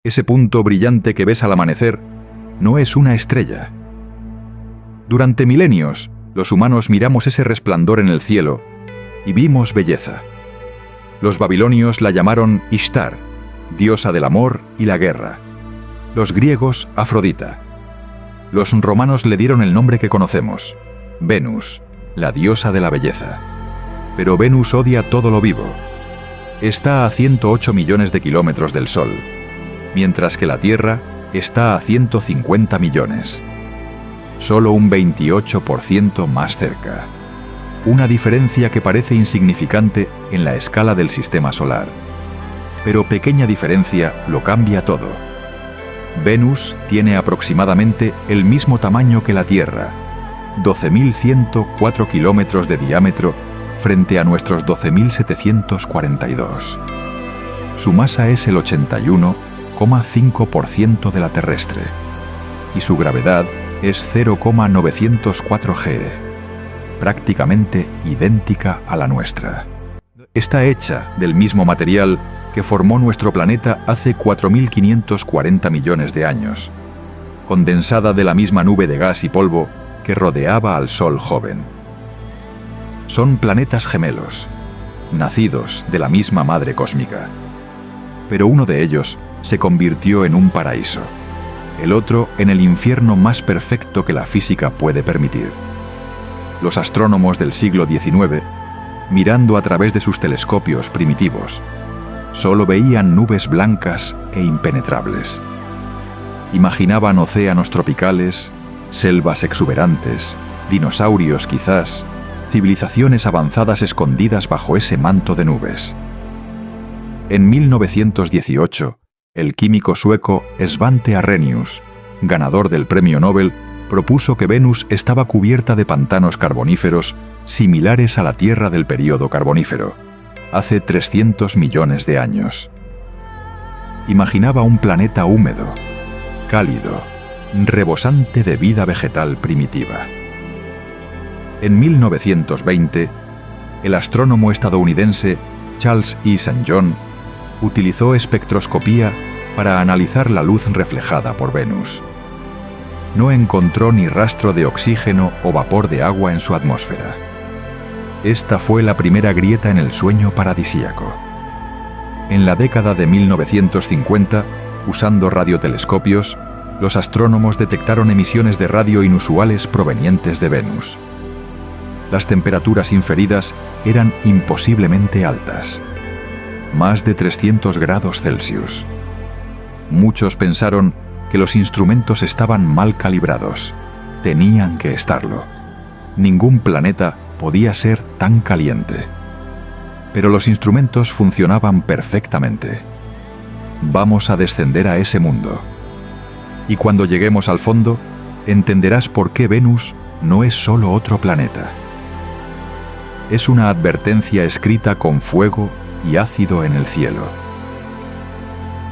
Ese punto brillante que ves al amanecer no es una estrella. Durante milenios, los humanos miramos ese resplandor en el cielo y vimos belleza. Los babilonios la llamaron Ishtar, diosa del amor y la guerra. Los griegos, Afrodita. Los romanos le dieron el nombre que conocemos, Venus, la diosa de la belleza. Pero Venus odia todo lo vivo. Está a 108 millones de kilómetros del Sol, mientras que la Tierra está a 150 millones. Solo un 28% más cerca. Una diferencia que parece insignificante en la escala del sistema solar. Pero pequeña diferencia lo cambia todo. Venus tiene aproximadamente el mismo tamaño que la Tierra, 12.104 kilómetros de diámetro frente a nuestros 12.742. Su masa es el 81,5% de la terrestre y su gravedad es 0,904 g, prácticamente idéntica a la nuestra. Está hecha del mismo material que formó nuestro planeta hace 4.540 millones de años, condensada de la misma nube de gas y polvo que rodeaba al Sol joven. Son planetas gemelos, nacidos de la misma madre cósmica. Pero uno de ellos se convirtió en un paraíso, el otro en el infierno más perfecto que la física puede permitir. Los astrónomos del siglo XIX, mirando a través de sus telescopios primitivos, solo veían nubes blancas e impenetrables. Imaginaban océanos tropicales, selvas exuberantes, dinosaurios quizás, civilizaciones avanzadas escondidas bajo ese manto de nubes. En 1918, el químico sueco Svante Arrhenius, ganador del Premio Nobel, propuso que Venus estaba cubierta de pantanos carboníferos similares a la Tierra del período carbonífero, hace 300 millones de años. Imaginaba un planeta húmedo, cálido, rebosante de vida vegetal primitiva. En 1920, el astrónomo estadounidense Charles E. St. John utilizó espectroscopía para analizar la luz reflejada por Venus. No encontró ni rastro de oxígeno o vapor de agua en su atmósfera. Esta fue la primera grieta en el sueño paradisíaco. En la década de 1950, usando radiotelescopios, los astrónomos detectaron emisiones de radio inusuales provenientes de Venus. Las temperaturas inferidas eran imposiblemente altas, más de 300 grados Celsius. Muchos pensaron que los instrumentos estaban mal calibrados. Tenían que estarlo. Ningún planeta podía ser tan caliente. Pero los instrumentos funcionaban perfectamente. Vamos a descender a ese mundo. Y cuando lleguemos al fondo, entenderás por qué Venus no es solo otro planeta. Es una advertencia escrita con fuego y ácido en el cielo.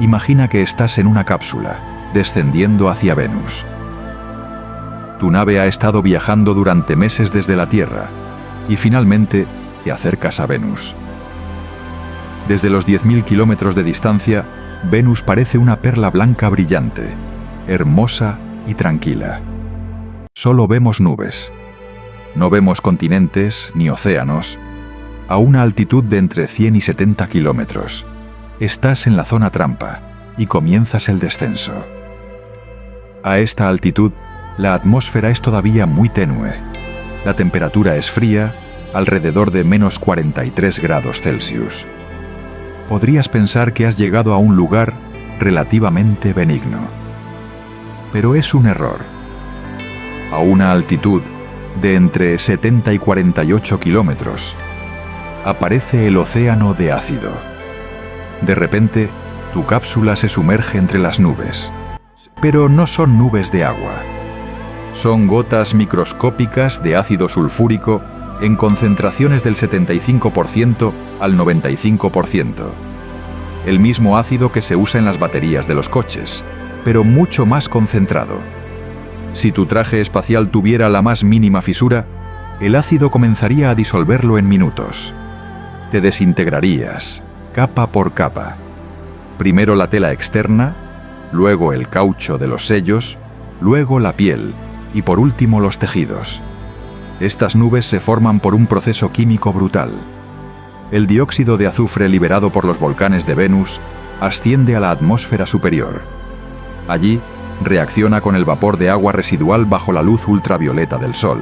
Imagina que estás en una cápsula, descendiendo hacia Venus. Tu nave ha estado viajando durante meses desde la Tierra y finalmente te acercas a Venus. Desde los 10.000 kilómetros de distancia, Venus parece una perla blanca brillante, hermosa y tranquila. Solo vemos nubes. No vemos continentes ni océanos. A una altitud de entre 100 y 70 kilómetros. Estás en la zona trampa y comienzas el descenso. A esta altitud, la atmósfera es todavía muy tenue. La temperatura es fría, alrededor de menos 43 grados Celsius. Podrías pensar que has llegado a un lugar relativamente benigno. Pero es un error. A una altitud de entre 70 y 48 kilómetros, aparece el océano de ácido. De repente, tu cápsula se sumerge entre las nubes. Pero no son nubes de agua. Son gotas microscópicas de ácido sulfúrico en concentraciones del 75% al 95%. El mismo ácido que se usa en las baterías de los coches, pero mucho más concentrado. Si tu traje espacial tuviera la más mínima fisura, el ácido comenzaría a disolverlo en minutos. Te desintegrarías, capa por capa. Primero la tela externa, luego el caucho de los sellos, luego la piel y por último los tejidos. Estas nubes se forman por un proceso químico brutal. El dióxido de azufre liberado por los volcanes de Venus asciende a la atmósfera superior. Allí reacciona con el vapor de agua residual bajo la luz ultravioleta del Sol,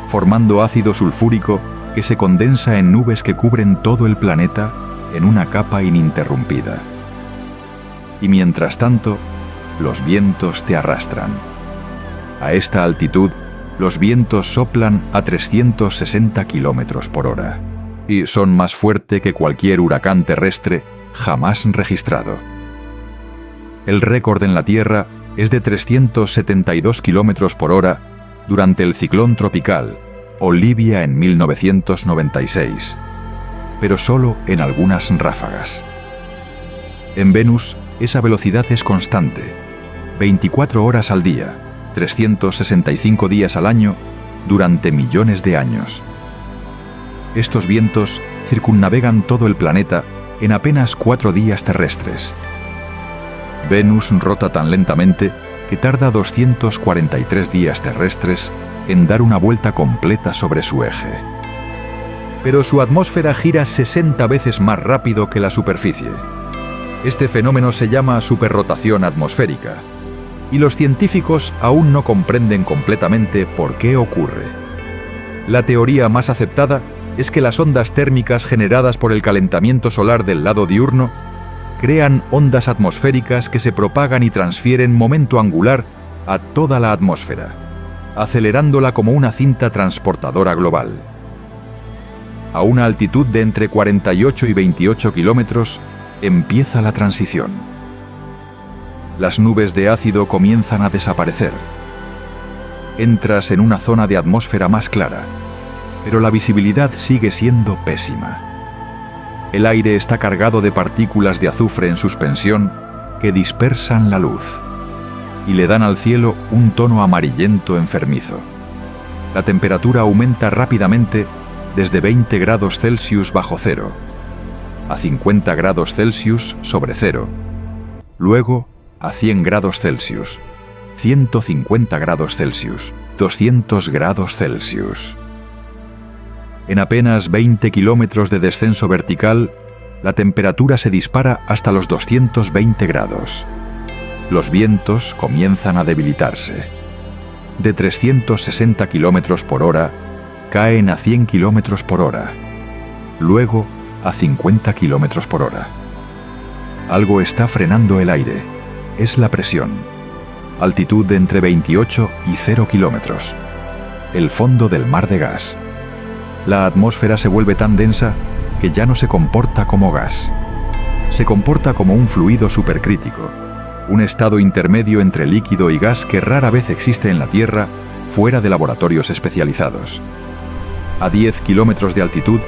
formando ácido sulfúrico que se condensa en nubes que cubren todo el planeta en una capa ininterrumpida. Y mientras tanto, los vientos te arrastran. A esta altitud, los vientos soplan a 360 kilómetros por hora y son más fuertes que cualquier huracán terrestre jamás registrado. El récord en la Tierra es de 372 kilómetros por hora durante el ciclón tropical Olivia en 1996, pero solo en algunas ráfagas. En Venus, esa velocidad es constante, 24 horas al día, 365 días al año, durante millones de años. Estos vientos circunnavegan todo el planeta en apenas 4 días terrestres. Venus rota tan lentamente que tarda 243 días terrestres en dar una vuelta completa sobre su eje. Pero su atmósfera gira 60 veces más rápido que la superficie. Este fenómeno se llama superrotación atmosférica, y los científicos aún no comprenden completamente por qué ocurre. La teoría más aceptada es que las ondas térmicas generadas por el calentamiento solar del lado diurno crean ondas atmosféricas que se propagan y transfieren momento angular a toda la atmósfera, acelerándola como una cinta transportadora global. A una altitud de entre 48 y 28 kilómetros, empieza la transición. Las nubes de ácido comienzan a desaparecer. Entras en una zona de atmósfera más clara, pero la visibilidad sigue siendo pésima. El aire está cargado de partículas de azufre en suspensión que dispersan la luz y le dan al cielo un tono amarillento enfermizo. La temperatura aumenta rápidamente desde 20 grados Celsius bajo cero a 50 grados Celsius sobre cero, luego a 100 grados Celsius, 150 grados Celsius, 200 grados Celsius. En apenas 20 kilómetros de descenso vertical, la temperatura se dispara hasta los 220 grados. Los vientos comienzan a debilitarse. De 360 kilómetros por hora, caen a 100 kilómetros por hora, luego a 50 kilómetros por hora. Algo está frenando el aire. Es la presión. Altitud de entre 28 y 0 kilómetros. El fondo del mar de gas. La atmósfera se vuelve tan densa que ya no se comporta como gas. Se comporta como un fluido supercrítico, un estado intermedio entre líquido y gas que rara vez existe en la Tierra fuera de laboratorios especializados. A 10 kilómetros de altitud,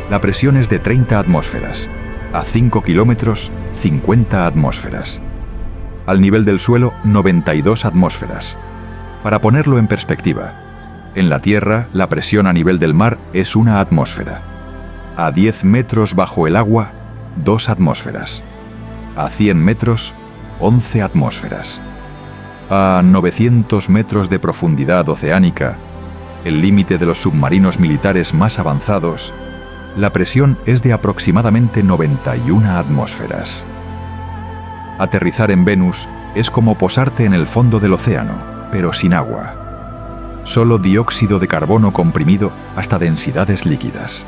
la presión es de 30 atmósferas. A 5 kilómetros, 50 atmósferas. Al nivel del suelo, 92 atmósferas. Para ponerlo en perspectiva, en la Tierra, la presión a nivel del mar es 1 atmósfera. A 10 metros bajo el agua, 2 atmósferas. A 100 metros, 11 atmósferas. A 900 metros de profundidad oceánica, el límite de los submarinos militares más avanzados, la presión es de aproximadamente 91 atmósferas. Aterrizar en Venus es como posarte en el fondo del océano, pero sin agua. Solo dióxido de carbono comprimido hasta densidades líquidas.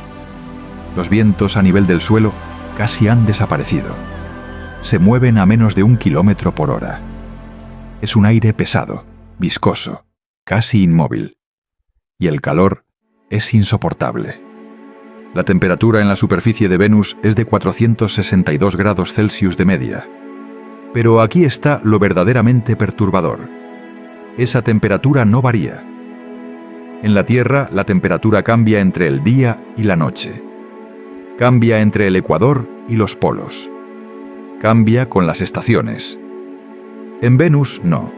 Los vientos a nivel del suelo casi han desaparecido. Se mueven a menos de 1 kilómetro por hora. Es un aire pesado, viscoso, casi inmóvil. Y el calor es insoportable. La temperatura en la superficie de Venus es de 462 grados Celsius de media. Pero aquí está lo verdaderamente perturbador. Esa temperatura no varía. En la Tierra, la temperatura cambia entre el día y la noche. Cambia entre el ecuador y los polos. Cambia con las estaciones. En Venus, no.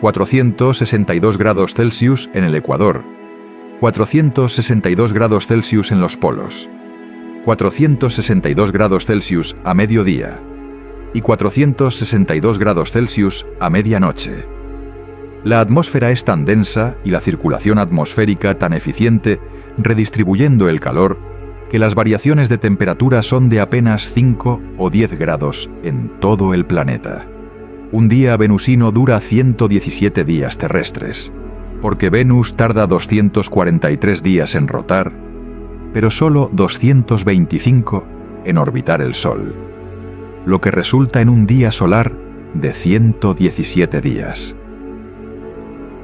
462 grados Celsius en el ecuador. 462 grados Celsius en los polos. 462 grados Celsius a mediodía. y 462 grados Celsius a medianoche. La atmósfera es tan densa y la circulación atmosférica tan eficiente, redistribuyendo el calor, que las variaciones de temperatura son de apenas 5 o 10 grados en todo el planeta. Un día venusino dura 117 días terrestres, porque Venus tarda 243 días en rotar, pero solo 225 en orbitar el Sol, lo que resulta en un día solar de 117 días.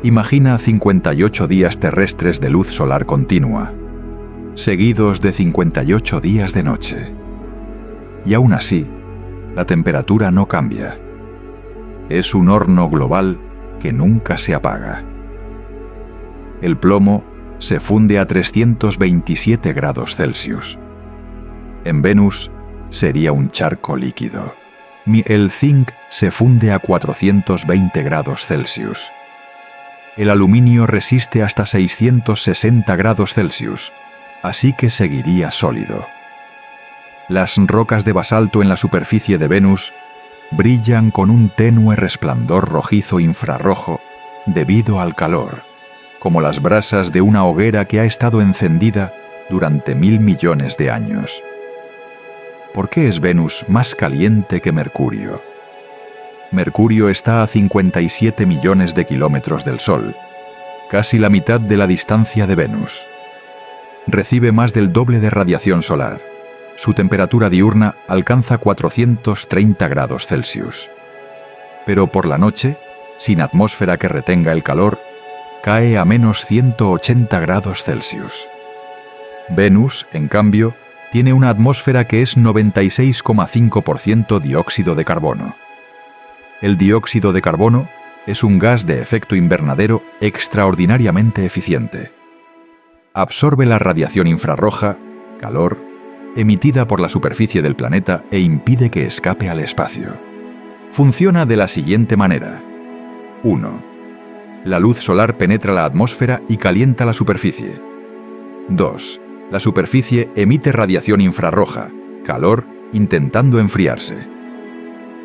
Imagina 58 días terrestres de luz solar continua, seguidos de 58 días de noche. Y aún así, la temperatura no cambia. Es un horno global que nunca se apaga. El plomo se funde a 327 grados Celsius. En Venus sería un charco líquido. El zinc se funde a 420 grados Celsius. El aluminio resiste hasta 660 grados Celsius, así que seguiría sólido. Las rocas de basalto en la superficie de Venus brillan con un tenue resplandor rojizo infrarrojo debido al calor, como las brasas de una hoguera que ha estado encendida durante 1000 millones de años. ¿Por qué es Venus más caliente que Mercurio? Mercurio está a 57 millones de kilómetros del Sol, casi la mitad de la distancia de Venus. Recibe más del doble de radiación solar. Su temperatura diurna alcanza 430 grados Celsius. Pero por la noche, sin atmósfera que retenga el calor, cae a menos 180 grados Celsius. Venus, en cambio, tiene una atmósfera que es 96,5% dióxido de carbono. El dióxido de carbono es un gas de efecto invernadero extraordinariamente eficiente. Absorbe la radiación infrarroja, calor, emitida por la superficie del planeta e impide que escape al espacio. Funciona de la siguiente manera. 1. La luz solar penetra la atmósfera y calienta la superficie. 2. La superficie emite radiación infrarroja, calor, intentando enfriarse.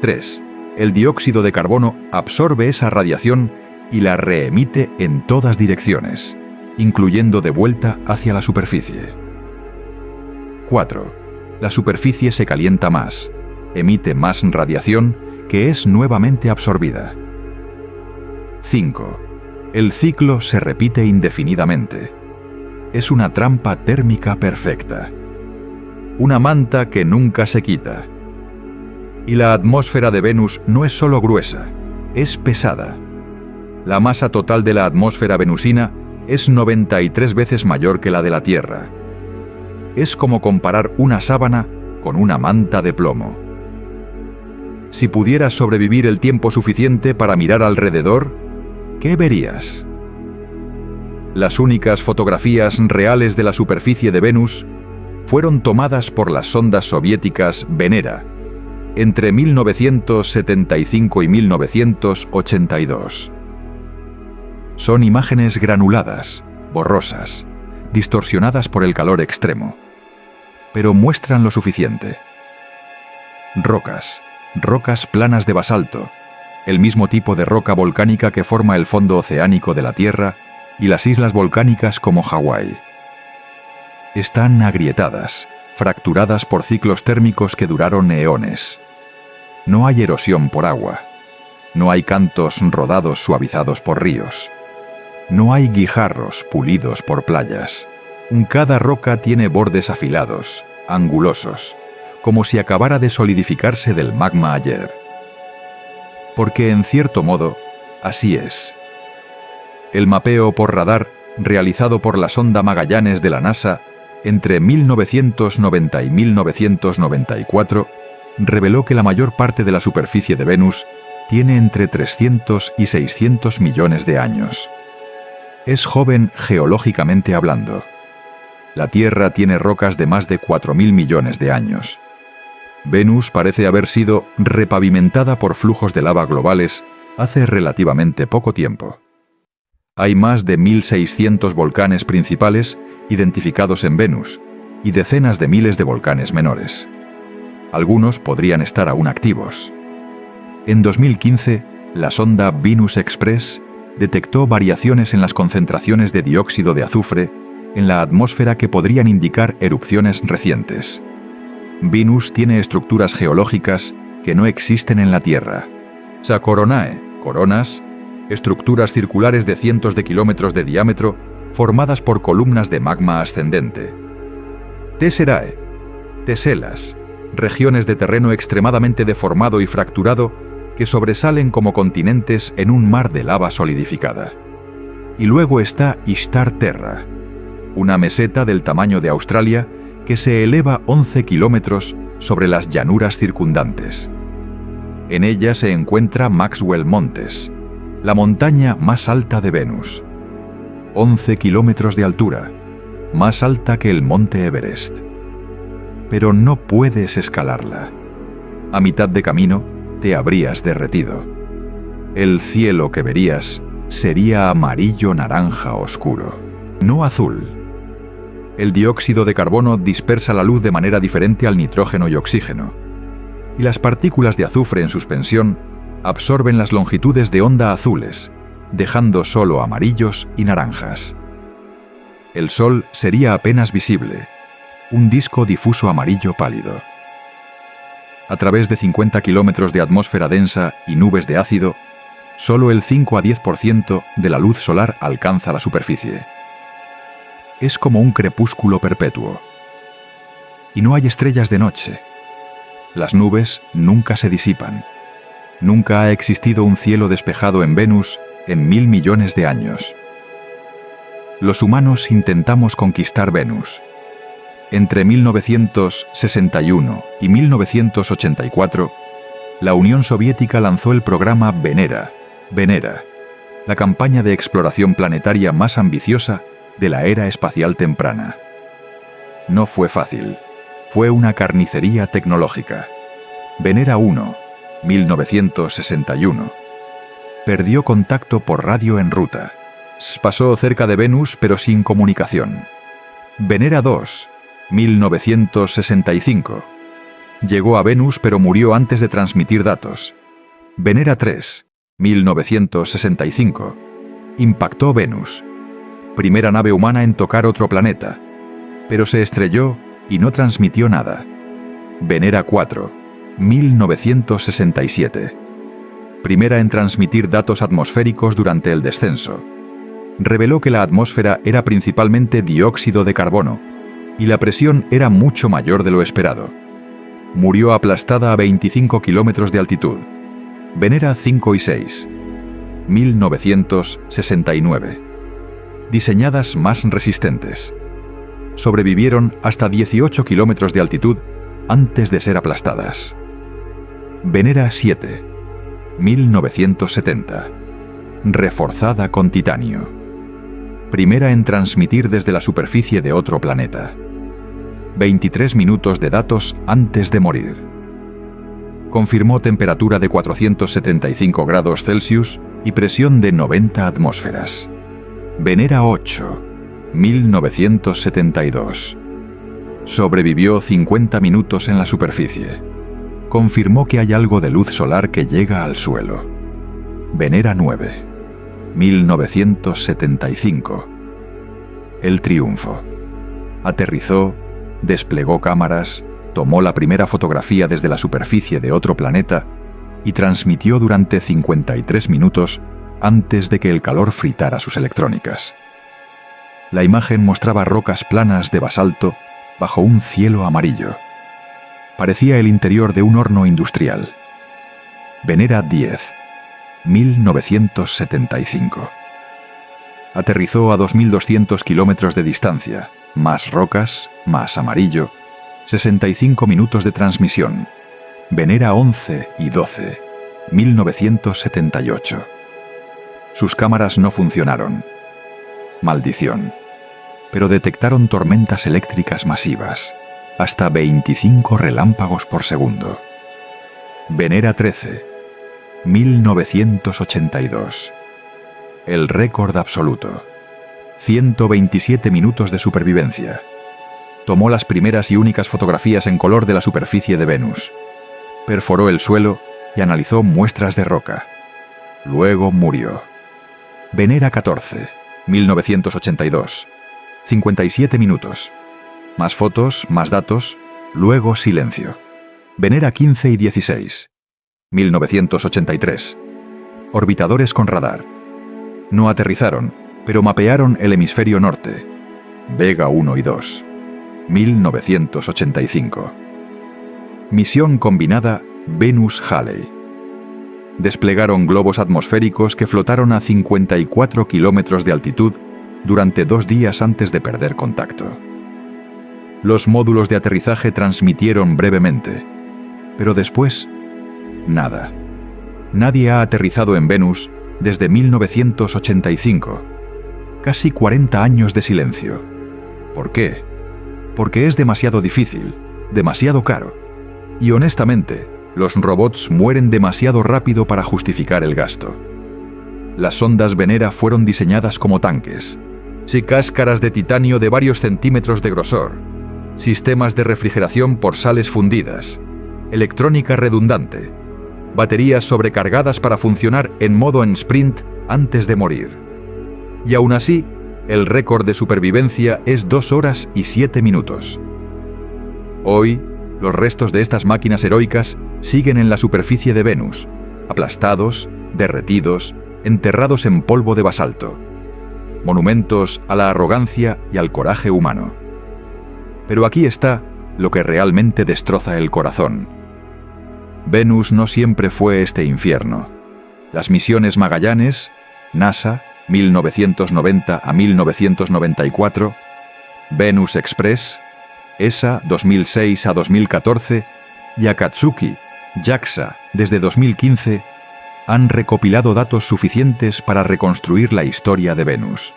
3. El dióxido de carbono absorbe esa radiación y la reemite en todas direcciones, incluyendo de vuelta hacia la superficie. 4. La superficie se calienta más, emite más radiación que es nuevamente absorbida. 5. El ciclo se repite indefinidamente. Es una trampa térmica perfecta. Una manta que nunca se quita. Y la atmósfera de Venus no es solo gruesa, es pesada. La masa total de la atmósfera venusina es 93 veces mayor que la de la Tierra. Es como comparar una sábana con una manta de plomo. Si pudieras sobrevivir el tiempo suficiente para mirar alrededor, ¿qué verías? Las únicas fotografías reales de la superficie de Venus fueron tomadas por las sondas soviéticas Venera entre 1975 y 1982. Son imágenes granuladas, borrosas, distorsionadas por el calor extremo, pero muestran lo suficiente. Rocas planas de basalto, el mismo tipo de roca volcánica que forma el fondo oceánico de la Tierra y las islas volcánicas como Hawái. Están agrietadas, fracturadas por ciclos térmicos que duraron eones. No hay erosión por agua. No hay cantos rodados suavizados por ríos. No hay guijarros pulidos por playas. Cada roca tiene bordes afilados, angulosos, como si acabara de solidificarse del magma ayer. Porque en cierto modo, así es. El mapeo por radar, realizado por la sonda Magallanes de la NASA entre 1990 y 1994, reveló que la mayor parte de la superficie de Venus tiene entre 300 y 600 millones de años. Es joven geológicamente hablando. La Tierra tiene rocas de más de 4.000 millones de años. Venus parece haber sido repavimentada por flujos de lava globales hace relativamente poco tiempo. Hay más de 1.600 volcanes principales identificados en Venus y decenas de miles de volcanes menores. Algunos podrían estar aún activos. En 2015, la sonda Venus Express detectó variaciones en las concentraciones de dióxido de azufre en la atmósfera que podrían indicar erupciones recientes. Venus tiene estructuras geológicas que no existen en la Tierra. Sacoronae, coronas, estructuras circulares de cientos de kilómetros de diámetro formadas por columnas de magma ascendente. Tesserae, teselas, regiones de terreno extremadamente deformado y fracturado que sobresalen como continentes en un mar de lava solidificada. Y luego está Ishtar Terra, una meseta del tamaño de Australia que se eleva 11 kilómetros sobre las llanuras circundantes. En ella se encuentra Maxwell Montes, la montaña más alta de Venus. 11 kilómetros de altura, más alta que el monte Everest. Pero no puedes escalarla. A mitad de camino te habrías derretido. El cielo que verías sería amarillo-naranja oscuro, no azul. El dióxido de carbono dispersa la luz de manera diferente al nitrógeno y oxígeno, y las partículas de azufre en suspensión absorben las longitudes de onda azules, dejando solo amarillos y naranjas. El Sol sería apenas visible, un disco difuso amarillo pálido. A través de 50 kilómetros de atmósfera densa y nubes de ácido, solo el 5 a 10% de la luz solar alcanza la superficie. Es como un crepúsculo perpetuo. Y no hay estrellas de noche. Las nubes nunca se disipan. Nunca ha existido un cielo despejado en Venus en 1000 millones de años. Los humanos intentamos conquistar Venus. Entre 1961 y 1984, la Unión Soviética lanzó el programa Venera, la campaña de exploración planetaria más ambiciosa de la era espacial temprana. No fue fácil, fue una carnicería tecnológica. Venera 1, 1961, perdió contacto por radio en ruta. Pasó cerca de Venus pero sin comunicación. Venera 2, 1965. Llegó a Venus pero murió antes de transmitir datos. Venera 3, 1965. Impactó Venus. Primera nave humana en tocar otro planeta, pero se estrelló y no transmitió nada. Venera 4, 1967. Primera en transmitir datos atmosféricos durante el descenso. Reveló que la atmósfera era principalmente dióxido de carbono y la presión era mucho mayor de lo esperado. Murió aplastada a 25 kilómetros de altitud. Venera 5 y 6, 1969. Diseñadas más resistentes. Sobrevivieron hasta 18 kilómetros de altitud antes de ser aplastadas. Venera 7, 1970. Reforzada con titanio. Primera en transmitir desde la superficie de otro planeta. 23 minutos de datos antes de morir. Confirmó temperatura de 475 grados Celsius y presión de 90 atmósferas. Venera 8, 1972. Sobrevivió 50 minutos en la superficie. Confirmó que hay algo de luz solar que llega al suelo. Venera 9, 1975. El triunfo. Aterrizó, desplegó cámaras, tomó la primera fotografía desde la superficie de otro planeta y transmitió durante 53 minutos antes de que el calor fritara sus electrónicas. La imagen mostraba rocas planas de basalto bajo un cielo amarillo. Parecía el interior de un horno industrial. Venera 10, 1975. Aterrizó a 2.200 kilómetros de distancia, más rocas, más amarillo, 65 minutos de transmisión. Venera 11 y 12, 1978. Sus cámaras no funcionaron. Maldición. Pero detectaron tormentas eléctricas masivas, hasta 25 relámpagos por segundo. Venera 13, 1982. El récord absoluto. 127 minutos de supervivencia. Tomó las primeras y únicas fotografías en color de la superficie de Venus. Perforó el suelo y analizó muestras de roca. Luego murió. Venera 14, 1982. 57 minutos. Más fotos, más datos, luego silencio. Venera 15 y 16. 1983. Orbitadores con radar. No aterrizaron, pero mapearon el hemisferio norte. Vega 1 y 2. 1985. Misión combinada Venus-Halley. Desplegaron globos atmosféricos que flotaron a 54 kilómetros de altitud durante 2 días antes de perder contacto. Los módulos de aterrizaje transmitieron brevemente, pero después, nada. Nadie ha aterrizado en Venus desde 1985. Casi 40 años de silencio. ¿Por qué? Porque es demasiado difícil, demasiado caro. Y honestamente, los robots mueren demasiado rápido para justificar el gasto. Las sondas Venera fueron diseñadas como tanques. Sí, cáscaras de titanio de varios centímetros de grosor, sistemas de refrigeración por sales fundidas, electrónica redundante, baterías sobrecargadas para funcionar en modo en sprint antes de morir. Y aún así, el récord de supervivencia es 2 horas y 7 minutos. Hoy, los restos de estas máquinas heroicas siguen en la superficie de Venus, aplastados, derretidos, enterrados en polvo de basalto. Monumentos a la arrogancia y al coraje humano. Pero aquí está lo que realmente destroza el corazón. Venus no siempre fue este infierno. Las misiones Magallanes, NASA, 1990 a 1994, Venus Express, ESA, 2006 a 2014, y Akatsuki, JAXA, desde 2015, han recopilado datos suficientes para reconstruir la historia de Venus.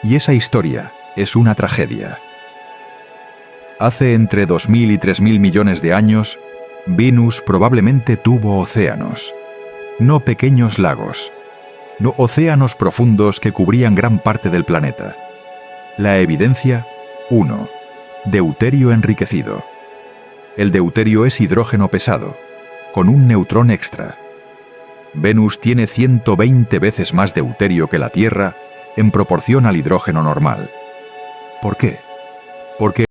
Y esa historia es una tragedia. Hace entre 2.000 y 3.000 millones de años, Venus probablemente tuvo océanos. No pequeños lagos. No océanos profundos que cubrían gran parte del planeta. La evidencia: 1. Deuterio enriquecido. El deuterio es hidrógeno pesado, con un neutrón extra. Venus tiene 120 veces más deuterio que la Tierra en proporción al hidrógeno normal. ¿Por qué? Porque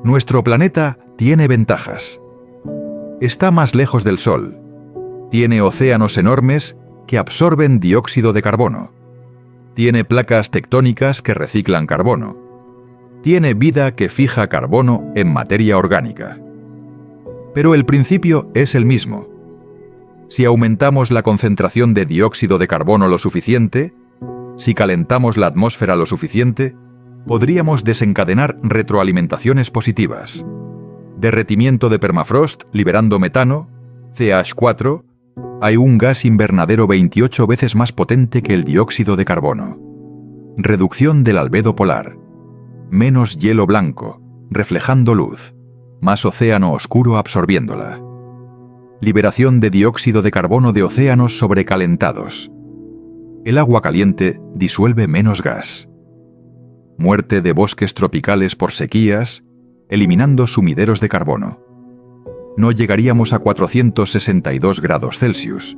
Nuestro planeta tiene ventajas. Está más lejos del Sol. Tiene océanos enormes que absorben dióxido de carbono. Tiene placas tectónicas que reciclan carbono. Tiene vida que fija carbono en materia orgánica. Pero el principio es el mismo. Si aumentamos la concentración de dióxido de carbono lo suficiente, si calentamos la atmósfera lo suficiente, podríamos desencadenar retroalimentaciones positivas. Derretimiento de permafrost liberando metano, CH4, hay un gas invernadero 28 veces más potente que el dióxido de carbono. Reducción del albedo polar. Menos hielo blanco, reflejando luz. Más océano oscuro absorbiéndola. Liberación de dióxido de carbono de océanos sobrecalentados. El agua caliente disuelve menos gas. Muerte de bosques tropicales por sequías, eliminando sumideros de carbono. No llegaríamos a 462 grados Celsius,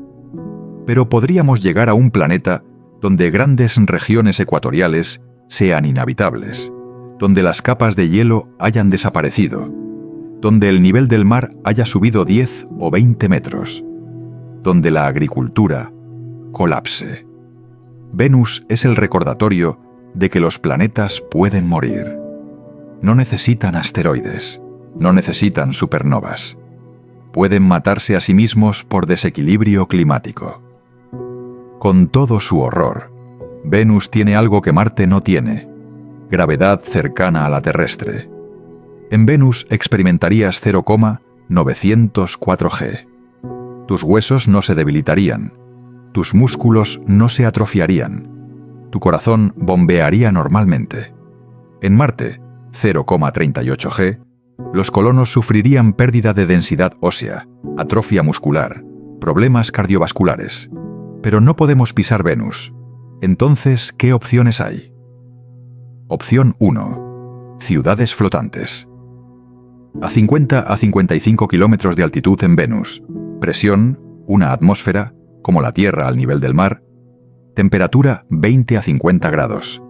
pero podríamos llegar a un planeta donde grandes regiones ecuatoriales sean inhabitables, donde las capas de hielo hayan desaparecido, donde el nivel del mar haya subido 10 o 20 metros, donde la agricultura colapse. Venus es el recordatorio de que los planetas pueden morir. No necesitan asteroides, no necesitan supernovas. Pueden matarse a sí mismos por desequilibrio climático. Con todo su horror, Venus tiene algo que Marte no tiene: gravedad cercana a la terrestre. En Venus experimentarías 0,904 G. Tus huesos no se debilitarían, tus músculos no se atrofiarían, tu corazón bombearía normalmente. En Marte, 0,38 G, los colonos sufrirían pérdida de densidad ósea, atrofia muscular, problemas cardiovasculares. Pero no podemos pisar Venus. Entonces, ¿qué opciones hay? Opción 1. Ciudades flotantes. A 50 a 55 kilómetros de altitud en Venus. Presión, una atmósfera, como la Tierra al nivel del mar. Temperatura 20 a 50 grados.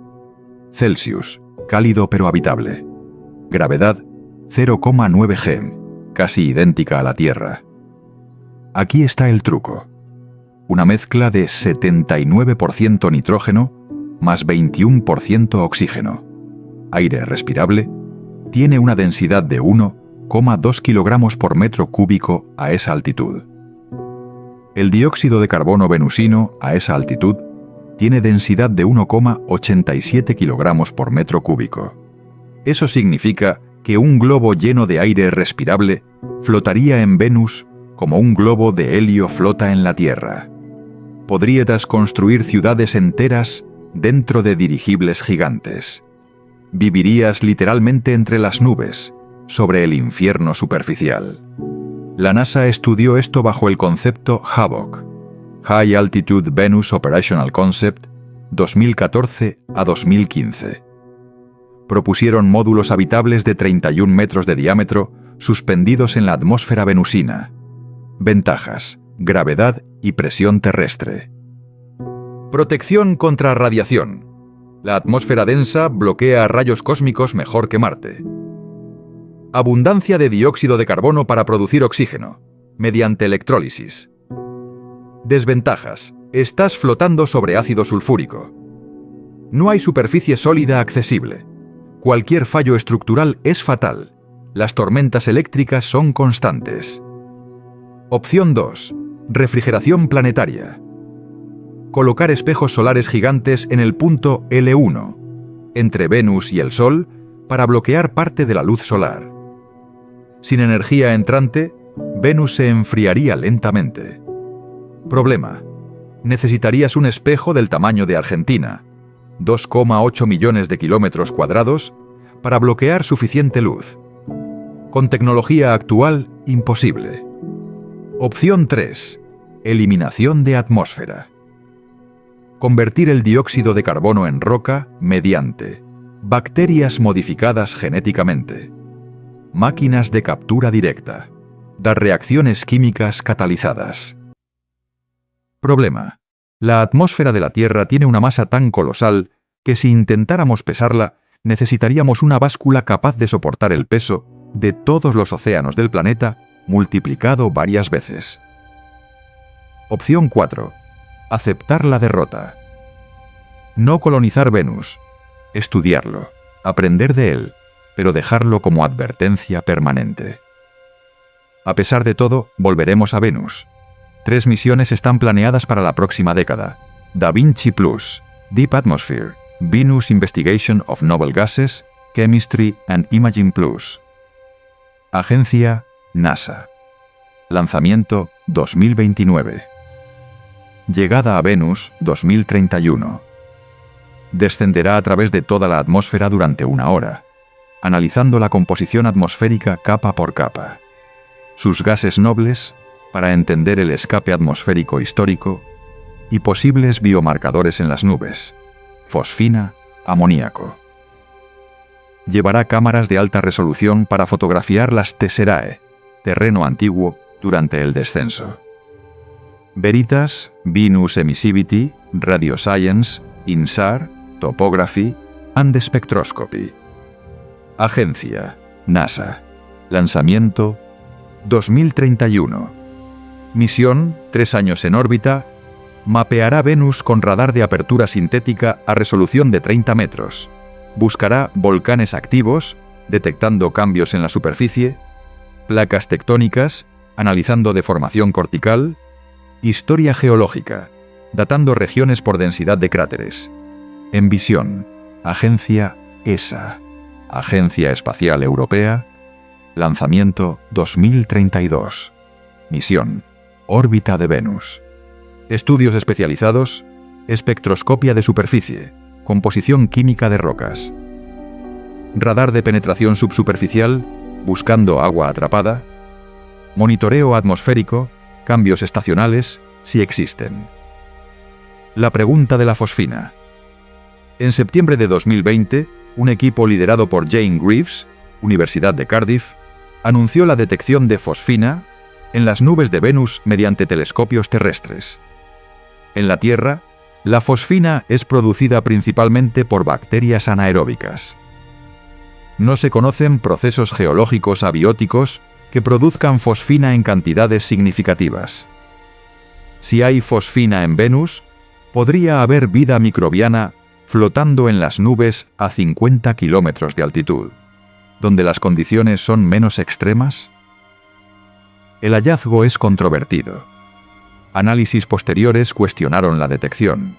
Celsius, cálido pero habitable. Gravedad 0,9 G, casi idéntica a la Tierra. Aquí está el truco. Una mezcla de 79% nitrógeno más 21% oxígeno. Aire respirable tiene una densidad de 1,2 kilogramos por metro cúbico a esa altitud. El dióxido de carbono venusino a esa altitud tiene densidad de 1,87 kilogramos por metro cúbico. Eso significa que un globo lleno de aire respirable flotaría en Venus como un globo de helio flota en la Tierra. Podrías construir ciudades enteras dentro de dirigibles gigantes. Vivirías literalmente entre las nubes, sobre el infierno superficial. La NASA estudió esto bajo el concepto HAVOC, High Altitude Venus Operational Concept, 2014 a 2015. Propusieron módulos habitables de 31 metros de diámetro suspendidos en la atmósfera venusina. Ventajas: gravedad y presión terrestre. Protección contra radiación. La atmósfera densa bloquea rayos cósmicos mejor que Marte. Abundancia de dióxido de carbono para producir oxígeno, mediante electrólisis. Desventajas: estás flotando sobre ácido sulfúrico. No hay superficie sólida accesible. Cualquier fallo estructural es fatal. Las tormentas eléctricas son constantes. Opción 2. Refrigeración planetaria. Colocar espejos solares gigantes en el punto L1, entre Venus y el Sol, para bloquear parte de la luz solar. Sin energía entrante, Venus se enfriaría lentamente. Problema: necesitarías un espejo del tamaño de Argentina, 2,8 millones de kilómetros cuadrados, para bloquear suficiente luz. Con tecnología actual, imposible. Opción 3. Eliminación de atmósfera. Convertir el dióxido de carbono en roca mediante bacterias modificadas genéticamente, máquinas de captura directa, las reacciones químicas catalizadas. Problema: la atmósfera de la Tierra tiene una masa tan colosal que si intentáramos pesarla, necesitaríamos una báscula capaz de soportar el peso de todos los océanos del planeta multiplicado varias veces. Opción 4. Aceptar la derrota. No colonizar Venus. Estudiarlo, aprender de él, pero dejarlo como advertencia permanente. A pesar de todo, volveremos a Venus. 3 misiones están planeadas para la próxima década. Da Vinci Plus, Deep Atmosphere, Venus Investigation of Novel Gases, Chemistry and Imaging Plus. Agencia NASA. Lanzamiento 2029. Llegada a Venus 2031. Descenderá a través de toda la atmósfera durante 1 hora, analizando la composición atmosférica capa por capa. Sus gases nobles, para entender el escape atmosférico histórico y posibles biomarcadores en las nubes, fosfina, amoníaco. Llevará cámaras de alta resolución para fotografiar las Tesserae, terreno antiguo, durante el descenso. Veritas, Venus Emissivity, Radio Science, INSAR, Topography and Spectroscopy. Agencia NASA. Lanzamiento 2031. Misión, 3 años en órbita, mapeará Venus con radar de apertura sintética a resolución de 30 metros. Buscará volcanes activos, detectando cambios en la superficie, placas tectónicas, analizando deformación cortical, historia geológica, datando regiones por densidad de cráteres. En visión, Agencia ESA, Agencia Espacial Europea, lanzamiento 2032. Misión, órbita de Venus. Estudios especializados, espectroscopia de superficie, composición química de rocas. Radar de penetración subsuperficial, buscando agua atrapada. Monitoreo atmosférico, cambios estacionales, si existen. La pregunta de la fosfina. En septiembre de 2020, un equipo liderado por Jane Greaves, Universidad de Cardiff, anunció la detección de fosfina en las nubes de Venus mediante telescopios terrestres. En la Tierra, la fosfina es producida principalmente por bacterias anaeróbicas. No se conocen procesos geológicos abióticos que produzcan fosfina en cantidades significativas. Si hay fosfina en Venus, podría haber vida microbiana flotando en las nubes a 50 kilómetros de altitud, donde las condiciones son menos extremas. El hallazgo es controvertido. Análisis posteriores cuestionaron la detección.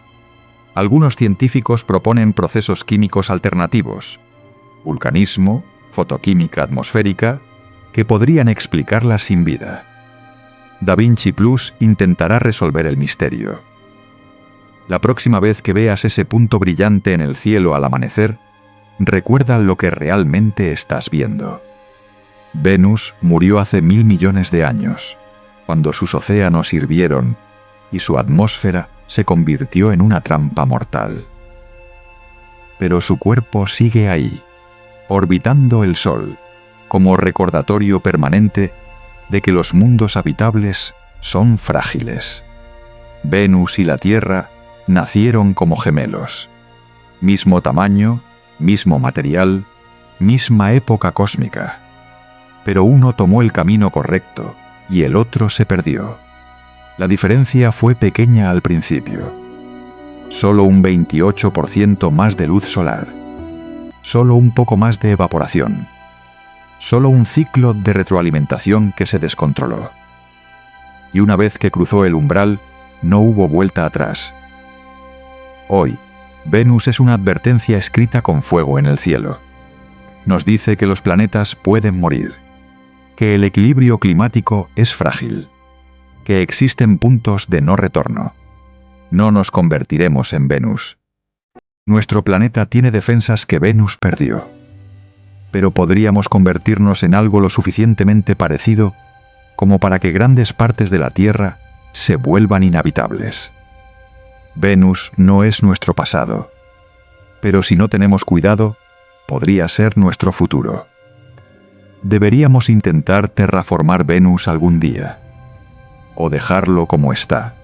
Algunos científicos proponen procesos químicos alternativos, vulcanismo, fotoquímica atmosférica, que podrían explicarla sin vida. Da Vinci Plus intentará resolver el misterio. La próxima vez que veas ese punto brillante en el cielo al amanecer, recuerda lo que realmente estás viendo. Venus murió hace 1000 millones de años, cuando sus océanos hirvieron y su atmósfera se convirtió en una trampa mortal. Pero su cuerpo sigue ahí, orbitando el Sol, como recordatorio permanente de que los mundos habitables son frágiles. Venus y la Tierra nacieron como gemelos. Mismo tamaño, mismo material, misma época cósmica. Pero uno tomó el camino correcto y el otro se perdió. La diferencia fue pequeña al principio. Solo un 28% más de luz solar. Solo un poco más de evaporación. Solo un ciclo de retroalimentación que se descontroló. Y una vez que cruzó el umbral, no hubo vuelta atrás. Hoy, Venus es una advertencia escrita con fuego en el cielo. Nos dice que los planetas pueden morir, que el equilibrio climático es frágil, que existen puntos de no retorno. No nos convertiremos en Venus. Nuestro planeta tiene defensas que Venus perdió. Pero podríamos convertirnos en algo lo suficientemente parecido como para que grandes partes de la Tierra se vuelvan inhabitables. Venus no es nuestro pasado, pero si no tenemos cuidado, podría ser nuestro futuro. Deberíamos intentar terraformar Venus algún día, o dejarlo como está,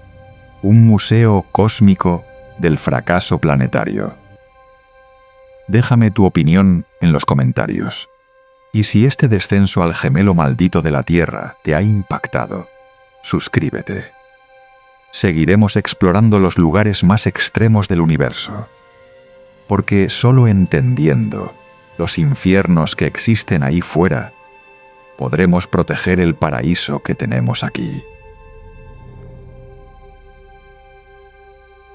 un museo cósmico del fracaso planetario. Déjame tu opinión en los comentarios. Y si este descenso al gemelo maldito de la Tierra te ha impactado, suscríbete. Seguiremos explorando los lugares más extremos del universo, porque solo entendiendo los infiernos que existen ahí fuera, podremos proteger el paraíso que tenemos aquí.